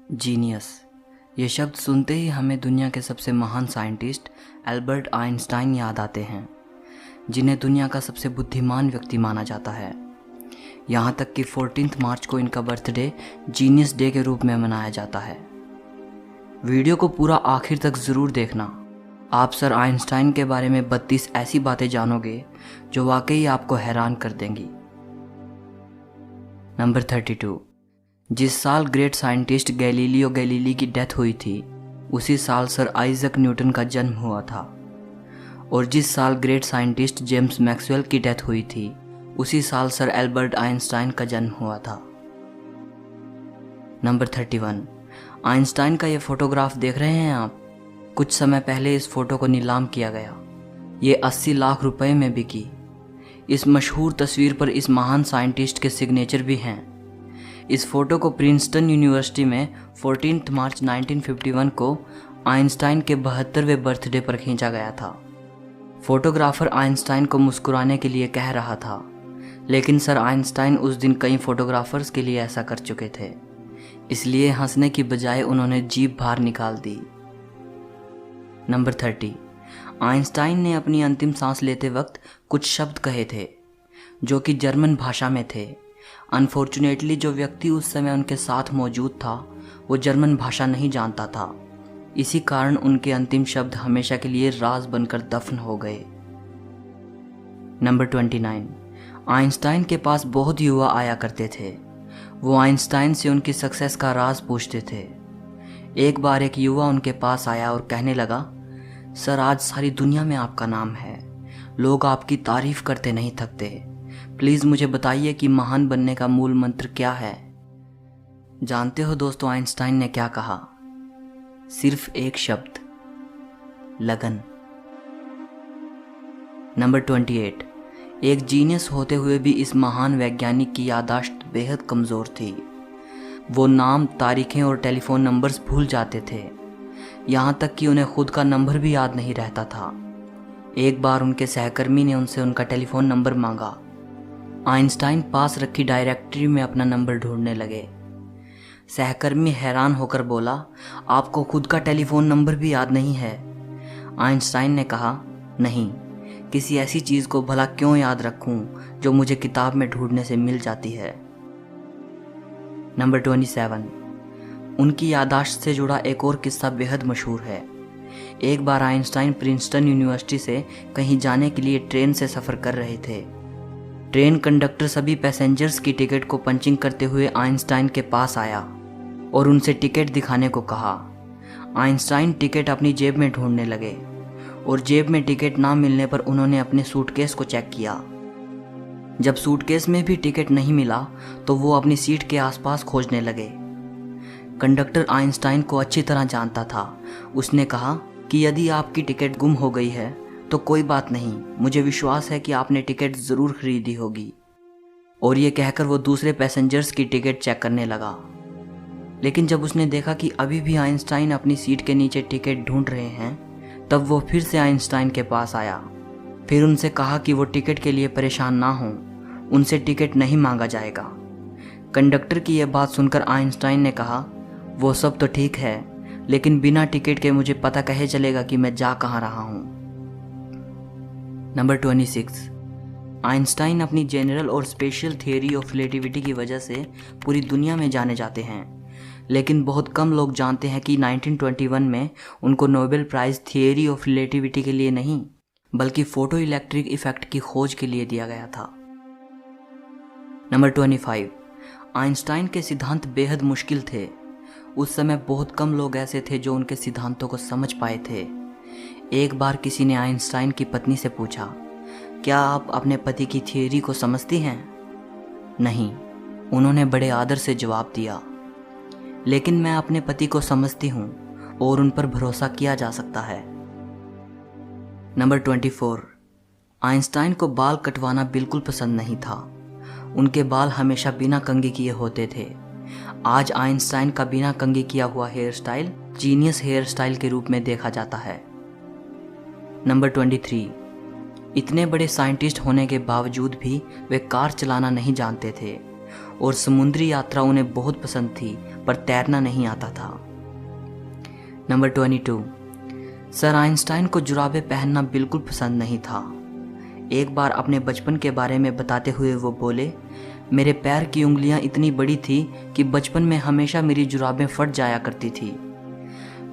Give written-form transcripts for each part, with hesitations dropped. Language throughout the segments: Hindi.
जीनियस, ये शब्द सुनते ही हमें दुनिया के सबसे महान साइंटिस्ट एल्बर्ट आइंस्टाइन याद आते हैं, जिन्हें दुनिया का सबसे बुद्धिमान व्यक्ति माना जाता है। यहाँ तक कि 14 मार्च को इनका बर्थडे जीनियस डे के रूप में मनाया जाता है। वीडियो को पूरा आखिर तक ज़रूर देखना। आप सर आइंस्टाइन के बारे में 32 ऐसी बातें जानोगे जो वाकई आपको हैरान कर देंगी। नंबर 32। जिस साल ग्रेट साइंटिस्ट गैलीलियो गैलीली की डेथ हुई थी, उसी साल सर आइजक न्यूटन का जन्म हुआ था। और जिस साल ग्रेट साइंटिस्ट जेम्स मैक्सवेल की डेथ हुई थी, उसी साल सर एल्बर्ट आइंस्टाइन का जन्म हुआ था। नंबर 31। आइंस्टाइन का ये फोटोग्राफ देख रहे हैं आप? कुछ समय पहले इस फोटो को नीलाम किया गया। ये 80 लाख रुपए में बिकी। इस मशहूर तस्वीर पर इस महान साइंटिस्ट के सिग्नेचर भी हैं। इस फोटो को प्रिंसटन यूनिवर्सिटी में 14 मार्च 1951 को आइंस्टाइन के 72वें बर्थडे पर खींचा गया था। फोटोग्राफर आइंस्टाइन को मुस्कुराने के लिए कह रहा था, लेकिन सर आइंस्टाइन उस दिन कई फोटोग्राफर्स के लिए ऐसा कर चुके थे, इसलिए हंसने की बजाय उन्होंने जीभ बाहर निकाल दी। नंबर 30। आइंस्टाइन ने अपनी अंतिम सांस लेते वक्त कुछ शब्द कहे थे जो कि जर्मन भाषा में थे। अनफॉर्चुनेटली जो व्यक्ति उस समय उनके साथ मौजूद था वो जर्मन भाषा नहीं जानता था। इसी कारण उनके अंतिम शब्द हमेशा के लिए राज बनकर दफन हो गए। नंबर 29। आइंस्टाइन के पास बहुत युवा आया करते थे। वो आइंस्टाइन से उनकी सक्सेस का राज पूछते थे। एक बार एक युवा उनके पास आया और कहने लगा, सर आज सारी दुनिया में आपका नाम है, लोग आपकी तारीफ करते नहीं थकते, प्लीज़ मुझे बताइए कि महान बनने का मूल मंत्र क्या है। जानते हो दोस्तों आइंस्टाइन ने क्या कहा? सिर्फ एक शब्द, लगन। नंबर 28। एक जीनियस होते हुए भी इस महान वैज्ञानिक की याददाश्त बेहद कमज़ोर थी। वो नाम, तारीखें और टेलीफोन नंबर्स भूल जाते थे, यहाँ तक कि उन्हें खुद का नंबर भी याद नहीं रहता था। एक बार उनके सहकर्मी ने उनसे उनका टेलीफोन नंबर मांगा। आइंस्टाइन पास रखी डायरेक्टरी में अपना नंबर ढूंढने लगे। सहकर्मी हैरान होकर बोला, आपको खुद का टेलीफोन नंबर भी याद नहीं है? आइंस्टाइन ने कहा, नहीं, किसी ऐसी चीज़ को भला क्यों याद रखूं जो मुझे किताब में ढूंढने से मिल जाती है। नंबर 27। उनकी याददाश्त से जुड़ा एक और किस्सा बेहद मशहूर है। एक बार आइंस्टाइन प्रिंसटन यूनिवर्सिटी से कहीं जाने के लिए ट्रेन से सफ़र कर रहे थे। ट्रेन कंडक्टर सभी पैसेंजर्स की टिकट को पंचिंग करते हुए आइंस्टाइन के पास आया और उनसे टिकट दिखाने को कहा। आइंस्टाइन टिकट अपनी जेब में ढूंढने लगे और जेब में टिकट ना मिलने पर उन्होंने अपने सूटकेस को चेक किया। जब सूटकेस में भी टिकट नहीं मिला तो वो अपनी सीट के आसपास खोजने लगे। कंडक्टर आइंस्टाइन को अच्छी तरह जानता था। उसने कहा कि यदि आपकी टिकट गुम हो गई है तो कोई बात नहीं, मुझे विश्वास है कि आपने टिकट ज़रूर खरीदी होगी। और ये कहकर वो दूसरे पैसेंजर्स की टिकट चेक करने लगा। लेकिन जब उसने देखा कि अभी भी आइंस्टाइन अपनी सीट के नीचे टिकट ढूंढ रहे हैं, तब वो फिर से आइंस्टाइन के पास आया। फिर उनसे कहा कि वो टिकट के लिए परेशान ना हों, उनसे टिकट नहीं मांगा जाएगा। कंडक्टर की यह बात सुनकर आइंस्टाइन ने कहा, वो सब तो ठीक है, लेकिन बिना टिकट के मुझे पता कैसे चलेगा कि मैं जा कहाँ रहा हूँ। नंबर 26। आइंस्टाइन अपनी जनरल और स्पेशल थियरी ऑफ रिलेटिविटी की वजह से पूरी दुनिया में जाने जाते हैं, लेकिन बहुत कम लोग जानते हैं कि 1921 में उनको Nobel prize theory of relativity के लिए नहीं, बल्कि फोटो इलेक्ट्रिक इफेक्ट की खोज के लिए दिया गया था। नंबर 25। आइंस्टाइन के सिद्धांत बेहद मुश्किल थे। उस समय बहुत कम लोग ऐसे थे जो उनके सिद्धांतों को समझ पाए थे। एक बार किसी ने आइंस्टाइन की पत्नी से पूछा, क्या आप अपने पति की थियरी को समझती हैं? नहीं, उन्होंने बड़े आदर से जवाब दिया, लेकिन मैं अपने पति को समझती हूँ और उन पर भरोसा किया जा सकता है। नंबर 24। आइंस्टाइन को बाल कटवाना बिल्कुल पसंद नहीं था। उनके बाल हमेशा बिना कंघी किए होते थे। आज आइंस्टाइन का बिना कंघी किया हुआ hairstyle genius hairstyle के रूप में देखा जाता है। नंबर 23। इतने बड़े साइंटिस्ट होने के बावजूद भी वे कार चलाना नहीं जानते थे और समुद्री यात्रा उन्हें बहुत पसंद थी, पर तैरना नहीं आता था। नंबर 22, सर आइंस्टाइन को जुराबें पहनना बिल्कुल पसंद नहीं था। एक बार अपने बचपन के बारे में बताते हुए वो बोले, मेरे पैर की उंगलियां इतनी बड़ी थी कि बचपन में हमेशा मेरी जुराबें फट जाया करती थी।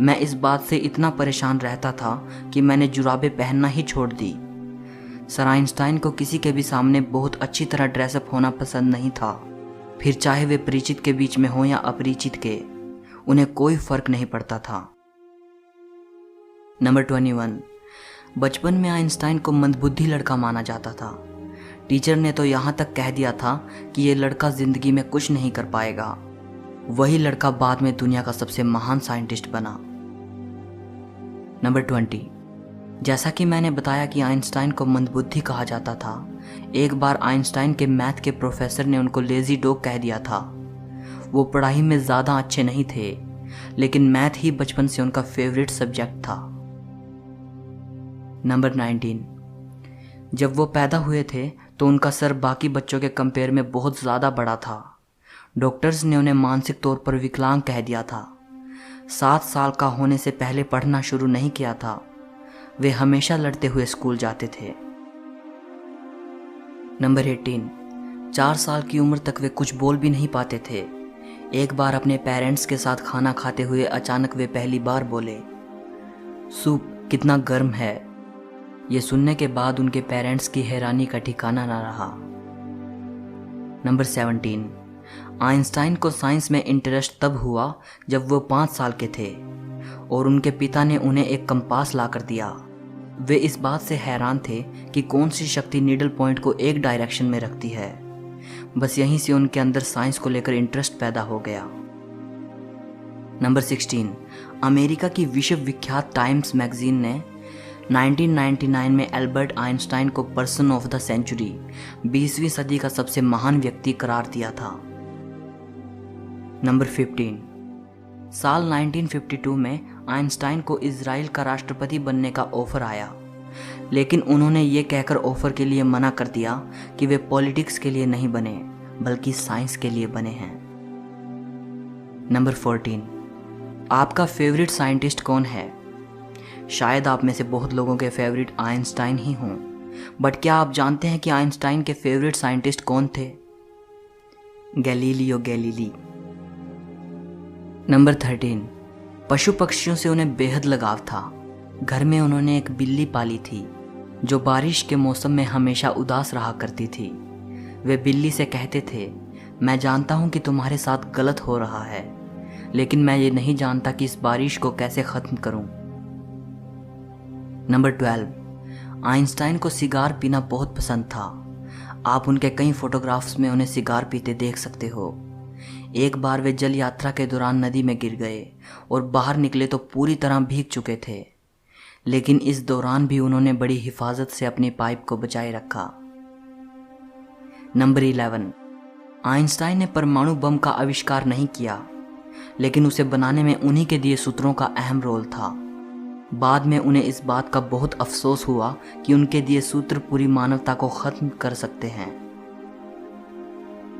मैं इस बात से इतना परेशान रहता था कि मैंने जुराबें पहनना ही छोड़ दी। सर आइंस्टाइन को किसी के भी सामने बहुत अच्छी तरह ड्रेसअप होना पसंद नहीं था, फिर चाहे वे परिचित के बीच में हो या अपरिचित के, उन्हें कोई फर्क नहीं पड़ता था। नंबर 21, बचपन में आइंस्टाइन को मंदबुद्धि लड़का माना जाता था। टीचर ने तो यहाँ तक कह दिया था कि ये लड़का जिंदगी में कुछ नहीं कर पाएगा। वही लड़का बाद में दुनिया का सबसे महान साइंटिस्ट बना। नंबर 20, जैसा कि मैंने बताया कि आइंस्टाइन को मंदबुद्धि कहा जाता था, एक बार आइंस्टाइन के मैथ के प्रोफेसर ने उनको लेजी डॉग कह दिया था। वो पढ़ाई में ज़्यादा अच्छे नहीं थे, लेकिन मैथ ही बचपन से उनका फेवरेट सब्जेक्ट था। नंबर 19, जब वो पैदा हुए थे तो उनका सर बाकी बच्चों के कंपेयर में बहुत ज़्यादा बड़ा था। डॉक्टर्स ने उन्हें मानसिक तौर पर विकलांग कह दिया था। 7 साल का होने से पहले पढ़ना शुरू नहीं किया था। वे हमेशा लड़ते हुए स्कूल जाते थे। नंबर 18, 4 साल की उम्र तक वे कुछ बोल भी नहीं पाते थे। एक बार अपने पेरेंट्स के साथ खाना खाते हुए अचानक वे पहली बार बोले, सूप कितना गर्म है। ये सुनने के बाद उनके पेरेंट्स की हैरानी का ठिकाना न रहा। नंबर 17, आइंस्टाइन को साइंस में इंटरेस्ट तब हुआ जब वो 5 साल के थे और उनके पिता ने उन्हें एक कंपास ला कर दिया। वे इस बात से हैरान थे कि कौन सी शक्ति नीडल पॉइंट को एक डायरेक्शन में रखती है। बस यहीं से उनके अंदर साइंस को लेकर इंटरेस्ट पैदा हो गया। नंबर 16, अमेरिका की विश्व विख्यात टाइम्स मैगजीन ने 1999 में एल्बर्ट आइंस्टाइन को पर्सन ऑफ द सेंचुरी, 20वीं सदी का सबसे महान व्यक्ति करार दिया था। नंबर 15, साल 1952 में आइंस्टाइन को इजराइल का राष्ट्रपति बनने का ऑफर आया, लेकिन उन्होंने ये कहकर ऑफर के लिए मना कर दिया कि वे पॉलिटिक्स के लिए नहीं बने बल्कि साइंस के लिए बने हैं। नंबर 14, आपका फेवरेट साइंटिस्ट कौन है? शायद आप में से बहुत लोगों के फेवरेट आइंस्टाइन ही हों, बट क्या आप जानते हैं कि आइंस्टाइन के फेवरेट साइंटिस्ट कौन थे? Galileo Galilei. नंबर 13, पशु पक्षियों से उन्हें बेहद लगाव था। घर में उन्होंने एक बिल्ली पाली थी जो बारिश के मौसम में हमेशा उदास रहा करती थी। वे बिल्ली से कहते थे, मैं जानता हूँ कि तुम्हारे साथ गलत हो रहा है, लेकिन मैं ये नहीं जानता कि इस बारिश को कैसे ख़त्म करूँ। नंबर 12, आइंस्टाइन को सिगार पीना बहुत पसंद था। आप उनके कई फोटोग्राफ्स में उन्हें सिगार पीते देख सकते हो। एक बार वे जल यात्रा के दौरान नदी में गिर गए और बाहर निकले तो पूरी तरह भीग चुके थे, लेकिन इस दौरान भी उन्होंने बड़ी हिफाजत से अपनी पाइप को बचाए रखा। नंबर 11, आइंस्टाइन ने परमाणु बम का आविष्कार नहीं किया, लेकिन उसे बनाने में उन्हीं के दिए सूत्रों का अहम रोल था। बाद में उन्हें इस बात का बहुत अफसोस हुआ कि उनके दिए सूत्र पूरी मानवता को खत्म कर सकते हैं।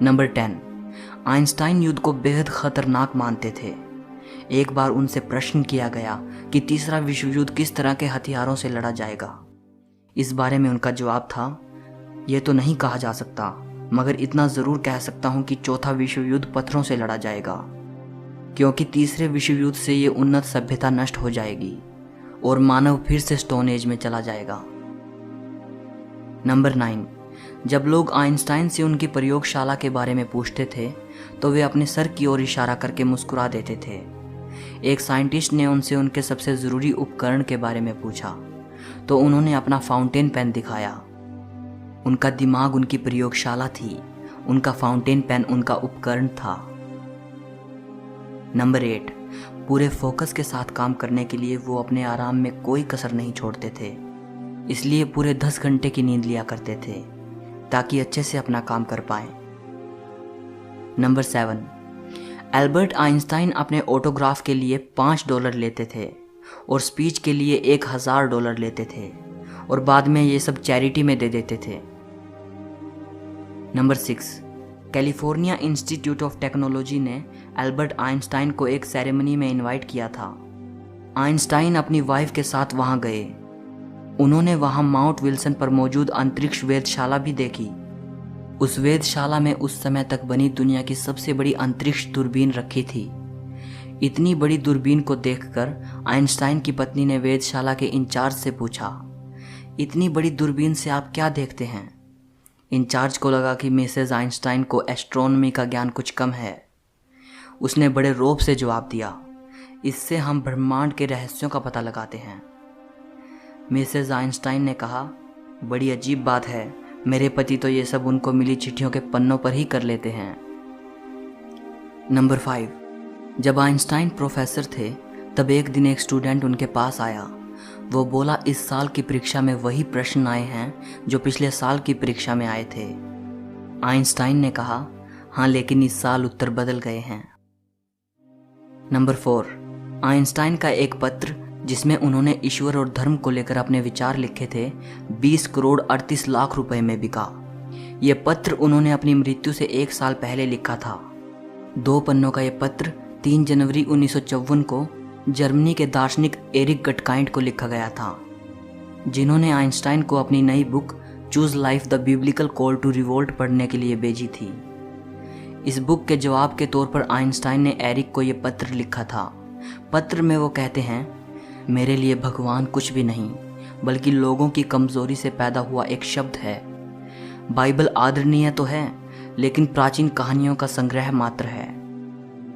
नंबर 10, आइंस्टाइन युद्ध को बेहद खतरनाक मानते थे। एक बार उनसे प्रश्न किया गया कि तीसरा विश्व युद्ध किस तरह के हथियारों से लड़ा जाएगा। इस बारे में उनका जवाब था, यह तो नहीं कहा जा सकता, मगर इतना ज़रूर कह सकता हूँ कि चौथा विश्व युद्ध पत्थरों से लड़ा जाएगा, क्योंकि तीसरे विश्व युद्ध से ये उन्नत सभ्यता नष्ट हो जाएगी और मानव फिर से स्टोन एज में चला जाएगा। नंबर 9, जब लोग आइंस्टाइन से उनकी प्रयोगशाला के बारे में पूछते थे तो वे अपने सर की ओर इशारा करके मुस्कुरा देते थे। एक साइंटिस्ट ने उनसे उनके सबसे ज़रूरी उपकरण के बारे में पूछा तो उन्होंने अपना फाउंटेन पेन दिखाया। उनका दिमाग उनकी प्रयोगशाला थी, उनका फाउंटेन पेन उनका उपकरण था। नंबर 8, पूरे फोकस के साथ काम करने के लिए वो अपने आराम में कोई कसर नहीं छोड़ते थे, इसलिए पूरे 10 घंटे की नींद लिया करते थे ताकि अच्छे से अपना काम कर पाएं। नंबर 7, एल्बर्ट आइंस्टाइन अपने ऑटोग्राफ के लिए $5 लेते थे और स्पीच के लिए $1000 लेते थे और बाद में ये सब चैरिटी में दे देते थे। Number 6, California institute of technology ने एल्बर्ट आइंस्टाइन को एक सेरेमनी में इनवाइट किया था। आइंस्टाइन अपनी वाइफ के साथ वहां गए। उन्होंने वहां माउंट विल्सन पर मौजूद अंतरिक्ष वेधशाला भी देखी। उस वेधशाला में उस समय तक बनी दुनिया की सबसे बड़ी अंतरिक्ष दूरबीन रखी थी। इतनी बड़ी दूरबीन को देखकर आइंस्टाइन की पत्नी ने वेधशाला के इंचार्ज से पूछा, इतनी बड़ी दूरबीन से आप क्या देखते हैं? इंचार्ज को लगा कि मिसेज आइंस्टाइन को एस्ट्रोनॉमी का ज्ञान कुछ कम है। उसने बड़े रौब से जवाब दिया, इससे हम ब्रह्मांड के रहस्यों का पता लगाते हैं। मिसेज आइंस्टाइन ने कहा, बड़ी अजीब बात है, मेरे पति तो ये सब उनको मिली चिट्ठियों के पन्नों पर ही कर लेते हैं। नंबर 5, जब आइंस्टाइन प्रोफेसर थे तब एक दिन एक स्टूडेंट उनके पास आया। वो बोला, इस साल की परीक्षा में वही प्रश्न आए हैं जो पिछले साल की परीक्षा में आए थे। आइंस्टाइन ने कहा, हाँ, लेकिन इस साल उत्तर बदल गए हैं। नंबर 4, आइंस्टाइन का एक पत्र जिसमें उन्होंने ईश्वर और धर्म को लेकर अपने विचार लिखे थे 20 करोड़ 38 लाख रुपए में बिका। ये पत्र उन्होंने अपनी मृत्यु से 1 साल पहले लिखा था। 2 पन्नों का यह पत्र 3 जनवरी 1954 को जर्मनी के दार्शनिक एरिक गटकाइंड को लिखा गया था, जिन्होंने आइंस्टाइन को अपनी नई book choose life the biblical call to revolt पढ़ने के लिए भेजी थी। इस बुक के जवाब के तौर पर आइंस्टाइन ने एरिक को यह पत्र लिखा था। पत्र में वो कहते हैं, मेरे लिए भगवान कुछ भी नहीं बल्कि लोगों की कमजोरी से पैदा हुआ एक शब्द है। बाइबल आदरणीय तो है लेकिन प्राचीन कहानियों का संग्रह मात्र है।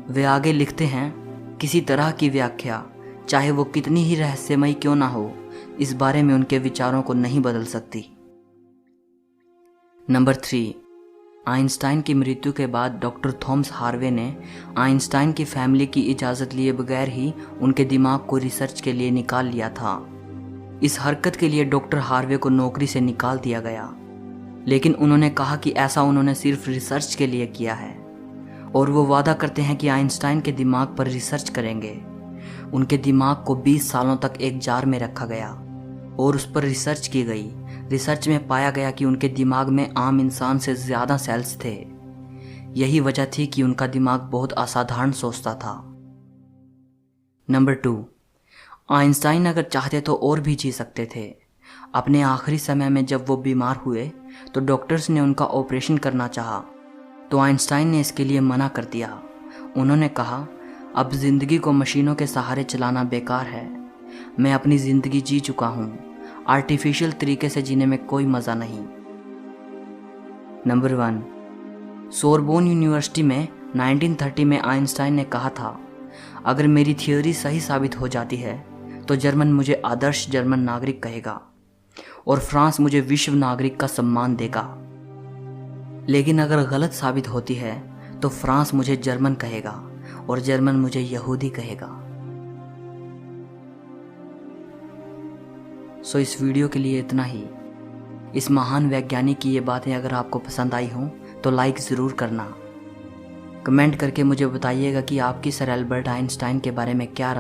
वे आगे लिखते हैं, किसी तरह की व्याख्या चाहे वो कितनी ही रहस्यमयी क्यों ना हो, इस बारे में उनके विचारों को नहीं बदल सकती। नंबर 3, आइंस्टाइन की मृत्यु के बाद डॉक्टर थॉमस हार्वे ने आइंस्टाइन की फैमिली की इजाज़त लिए बगैर ही उनके दिमाग को रिसर्च के लिए निकाल लिया था। इस हरकत के लिए डॉक्टर हार्वे को नौकरी से निकाल दिया गया, लेकिन उन्होंने कहा कि ऐसा उन्होंने सिर्फ रिसर्च के लिए किया है और वो वादा करते हैं कि आइंस्टाइन के दिमाग पर रिसर्च करेंगे। उनके दिमाग को 20 सालों तक एक जार में रखा गया और उस पर रिसर्च की गई। रिसर्च में पाया गया कि उनके दिमाग में आम इंसान से ज़्यादा सेल्स थे। यही वजह थी कि उनका दिमाग बहुत असाधारण सोचता था। नंबर 2, आइंस्टाइन अगर चाहते तो और भी जी सकते थे। अपने आखिरी समय में जब वो बीमार हुए तो डॉक्टर्स ने उनका ऑपरेशन करना चाहा, तो आइंस्टाइन ने इसके लिए मना कर दिया। उन्होंने कहा, अब ज़िंदगी को मशीनों के सहारे चलाना बेकार है। मैं अपनी ज़िंदगी जी चुका हूँ, आर्टिफिशियल तरीके से जीने में कोई मज़ा नहीं। नंबर 1, सोरबोन यूनिवर्सिटी में 1930 में आइंस्टाइन ने कहा था, अगर मेरी थियोरी सही साबित हो जाती है तो जर्मन मुझे आदर्श जर्मन नागरिक कहेगा और फ्रांस मुझे विश्व नागरिक का सम्मान देगा। लेकिन अगर गलत साबित होती है तो फ्रांस मुझे जर्मन कहेगा और जर्मन मुझे यहूदी कहेगा। सो इस वीडियो के लिए इतना ही। इस महान वैज्ञानिक की ये बातें अगर आपको पसंद आई हों तो लाइक ज़रूर करना। कमेंट करके मुझे बताइएगा कि आपकी सर एल्बर्ट आइंस्टाइन के बारे में क्या राय